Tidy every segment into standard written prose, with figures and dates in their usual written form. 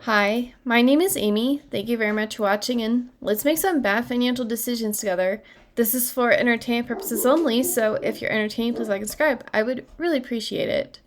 Hi, my name is Amy. Thank you very much for watching, and let's make some bad financial decisions together. This is for entertainment purposes only, so if you're entertained, please like and subscribe. I would really appreciate it.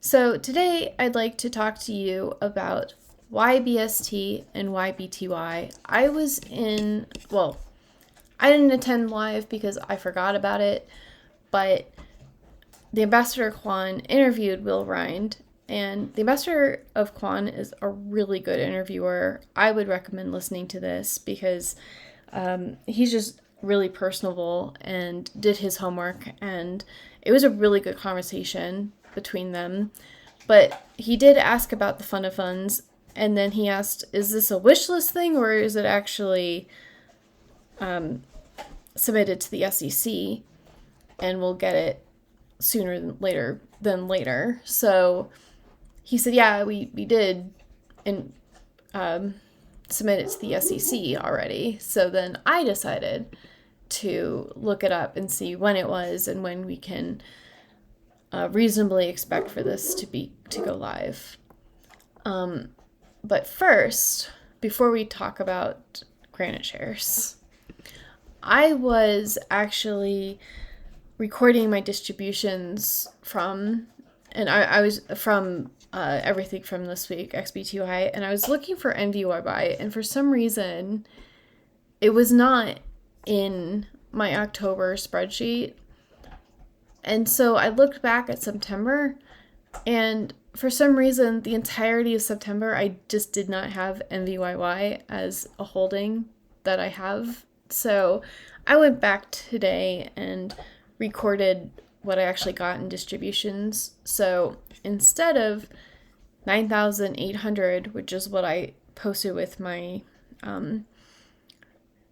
So today I'd like to talk to you about YBST and YBTY. I didn't attend live because I forgot about it, but the ambassador Kwan interviewed Will Rind, and the ambassador of Kwan is a really good interviewer. I would recommend listening to this because he's just really personable and did his homework, and it was a really good conversation between them. But he did ask about the fund of funds, and then he asked, is this a wish list thing or is it actually submitted to the SEC and we'll get it sooner than later. So he said, yeah, we did and submit it to the SEC already. So then I decided to look it up and see when it was and when we can reasonably expect for this to go live. But first, before we talk about GraniteShares, I was actually recording my distributions from, and I was from everything from this week, XBTY, and I was looking for NVYY, and for some reason, it was not in my October spreadsheet. And so I looked back at September, and for some reason, the entirety of September, I just did not have NVYY as a holding that I have. So I went back today and recorded what I actually got in distributions. So instead of 9,800, which is what I posted with my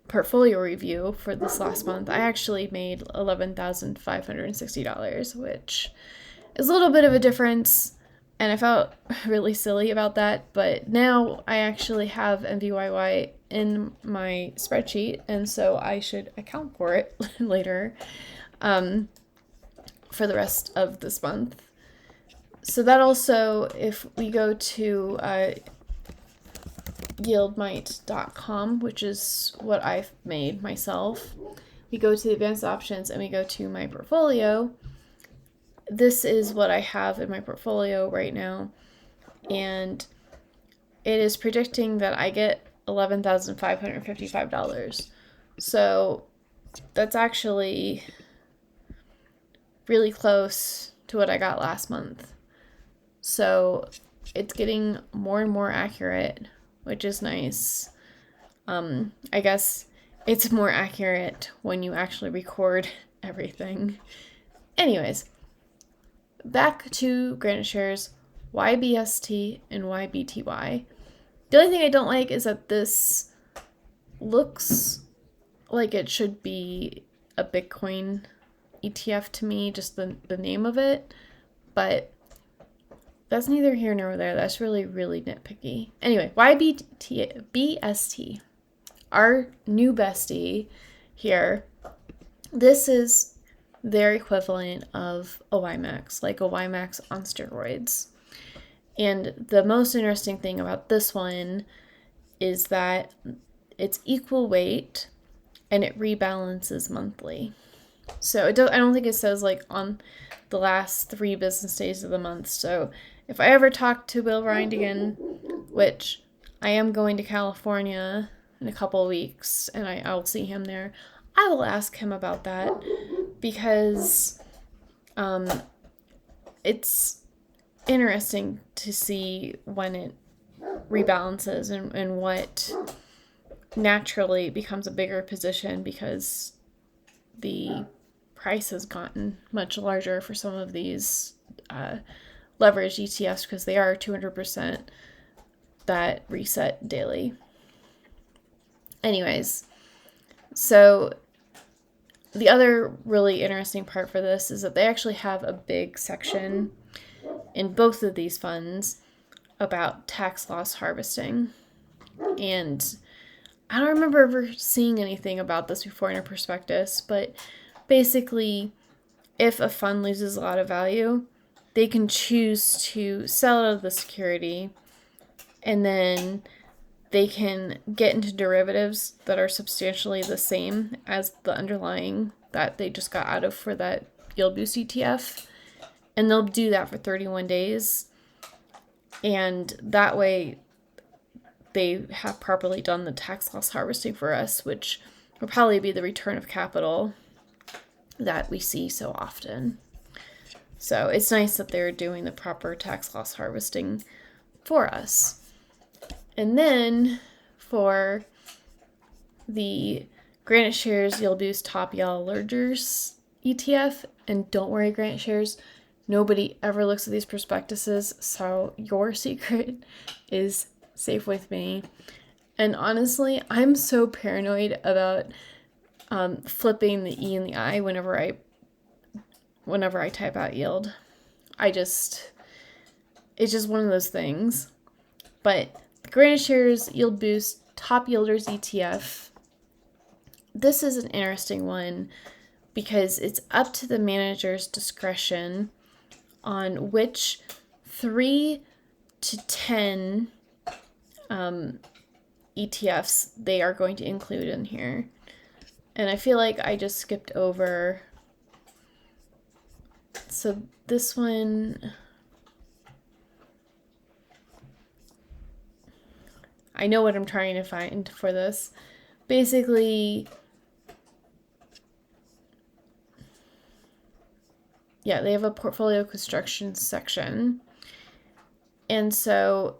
portfolio review for this last month, I actually made $11,560, which is a little bit of a difference. And I felt really silly about that. But now I actually have NVYY in my spreadsheet, and so I should account for it later for the rest of this month. So that also, if we go to YieldMight.com, which is what I've made myself, we go to the advanced options and we go to my portfolio. This is what I have in my portfolio right now, and it is predicting that I get $11,555. So that's actually really close to what I got last month. So it's getting more and more accurate, which is nice. I guess it's more accurate when you actually record everything. Anyways, back to GraniteShares, YBST and YBTY. The only thing I don't like is that this looks like it should be a Bitcoin ETF to me, just the name of it, but that's neither here nor there. That's really, really nitpicky. Anyway, YBST, our new bestie here, this is their equivalent of a YMAX, like a YMAX on steroids. And the most interesting thing about this one is that it's equal weight and it rebalances monthly. So I don't think it says like on the last 3 business days of the month. So if I ever talk to Will Rind again, which I am going to California in a couple of weeks and I'll see him there, I will ask him about that because it's interesting to see when it rebalances and what naturally becomes a bigger position because the price has gotten much larger for some of these leveraged ETFs because they are 200% that reset daily. Anyways, so the other really interesting part for this is that they actually have a big section in both of these funds about tax loss harvesting. And I don't remember ever seeing anything about this before in a prospectus, but basically, if a fund loses a lot of value, they can choose to sell out of the security and then they can get into derivatives that are substantially the same as the underlying that they just got out of for that Yield Boost ETF. And they'll do that for 31 days. And that way they have properly done the tax loss harvesting for us, which will probably be the return of capital that we see so often. So it's nice that they're doing the proper tax loss harvesting for us. And then for the GraniteShares Yield Boost Top Yellow Lurgers ETF, and don't worry, GraniteShares, nobody ever looks at these prospectuses, so your secret is safe with me. And honestly, I'm so paranoid about flipping the E and the I whenever I type out yield. It's just one of those things. But the GraniteShares Yield Boost Top Yielders ETF, this is an interesting one because it's up to the manager's discretion on which 3 to 10 ETFs they are going to include in here. And I feel like I just skipped over. So this one, I know what I'm trying to find for this. Basically, yeah, they have a portfolio construction section. And so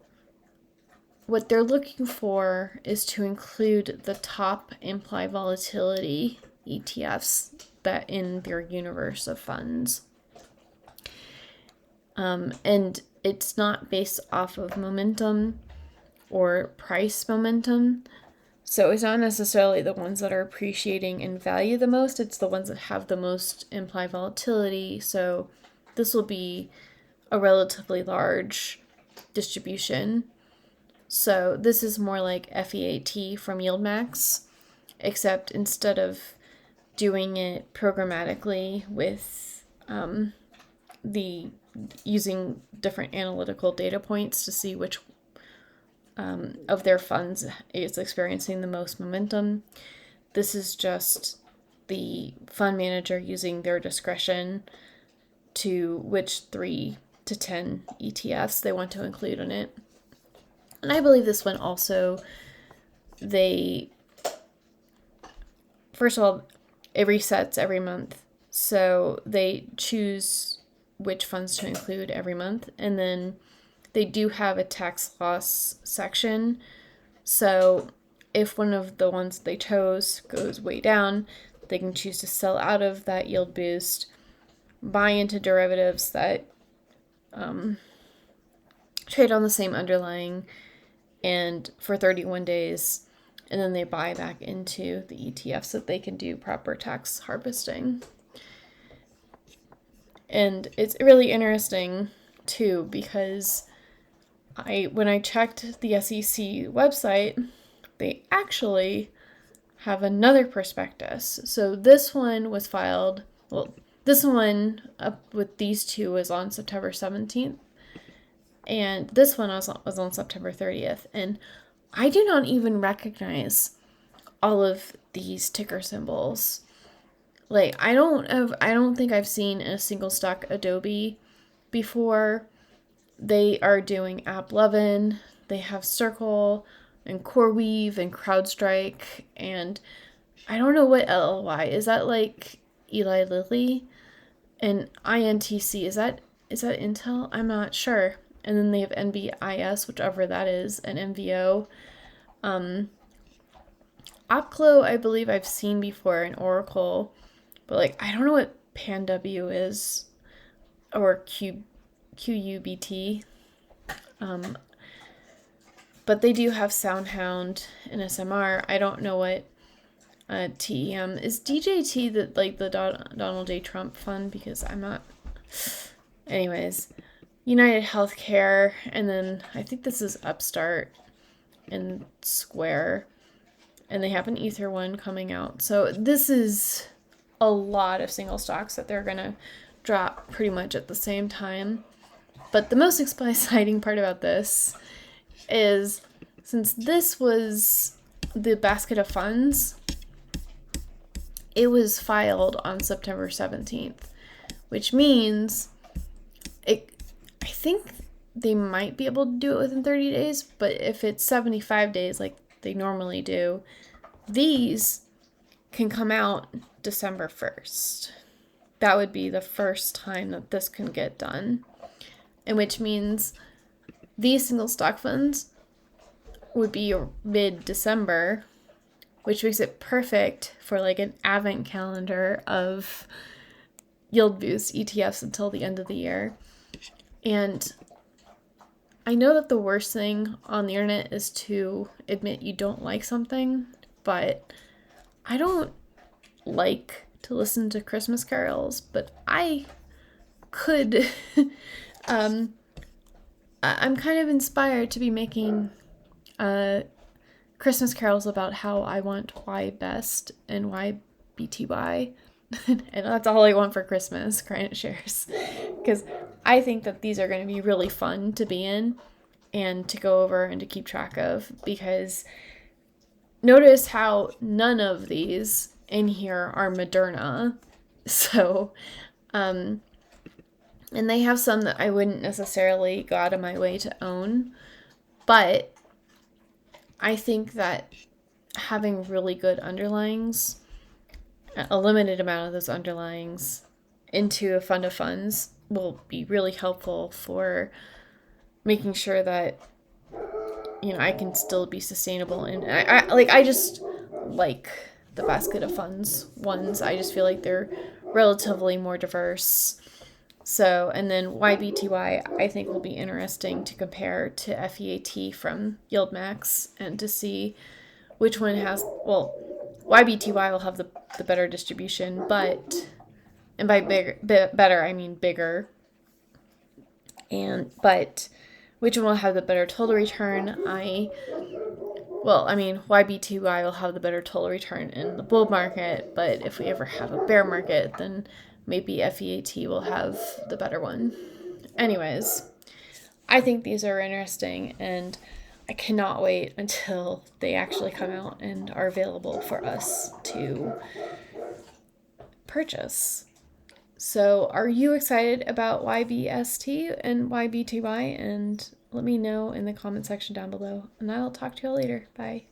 what they're looking for is to include the top implied volatility ETFs that in their universe of funds. And it's not based off of momentum or price momentum. So it's not necessarily the ones that are appreciating in value the most, it's the ones that have the most implied volatility. So this will be a relatively large distribution. So this is more like FEAT from YieldMax, except instead of doing it programmatically with using different analytical data points to see which of their funds is experiencing the most momentum. This is just the fund manager using their discretion to which 3 to 10 ETFs they want to include in it. And I believe this one also, first of all, it resets every month. So they choose which funds to include every month. And then they do have a tax loss section. So if one of the ones they chose goes way down, they can choose to sell out of that yield boost, buy into derivatives that trade on the same underlying, and for 31 days, and then they buy back into the ETFs so that they can do proper tax harvesting. And it's really interesting too, because when I checked the SEC website, they actually have another prospectus. So this one was filed, this one up with these two was on September 17th. And this one was on September 30th. And I do not even recognize all of these ticker symbols. Like, I don't think I've seen a single stock Adobe before. They are doing AppLovin, they have Circle and CoreWeave and CrowdStrike, and I don't know what LLY is. That like Eli Lilly? And INTC, is that Intel? I'm not sure. And then they have NBIS, whichever that is, and MVO. Opclo, I believe I've seen before, and Oracle, but like I don't know what PanW is, or QUBT. But they do have SoundHound and SMR. I don't know what TEM is. DJT the Donald J. Trump fund, because I'm not. Anyways, United Healthcare, and then I think this is Upstart and Square, and they have an Ether one coming out. So this is a lot of single stocks that they're gonna drop pretty much at the same time. But the most exciting part about this is since this was the basket of funds, it was filed on September 17th, which means I think they might be able to do it within 30 days, but if it's 75 days like they normally do, these can come out December 1st. That would be the first time that this can get done, and which means these single stock funds would be mid-December, which makes it perfect for like an advent calendar of yield boost ETFs until the end of the year. And I know that the worst thing on the internet is to admit you don't like something, but I don't like to listen to Christmas carols, but I could. I'm kind of inspired to be making Christmas carols about how I want YBST and YBTY. And that's all I want for Christmas, GraniteShares. Because I think that these are going to be really fun to be in and to go over and to keep track of. Because notice how none of these in here are Moderna. So, and they have some that I wouldn't necessarily go out of my way to own. But I think that having really good underlyings, a limited amount of those underlyings into a fund of funds will be really helpful for making sure that, I can still be sustainable. And I just like the basket of funds ones. I just feel like they're relatively more diverse. So, and then YBTY I think will be interesting to compare to FEAT from YieldMax and to see which one has, YBTY will have the better distribution, but, and by better, I mean bigger, but which one will have the better total return? YBTY will have the better total return in the bull market, but if we ever have a bear market, then maybe FEAT will have the better one. Anyways, I think these are interesting, and I cannot wait until they actually come out and are available for us to purchase. So are you excited about YBST and YBTY? And let me know in the comment section down below, and I'll talk to you all later. Bye.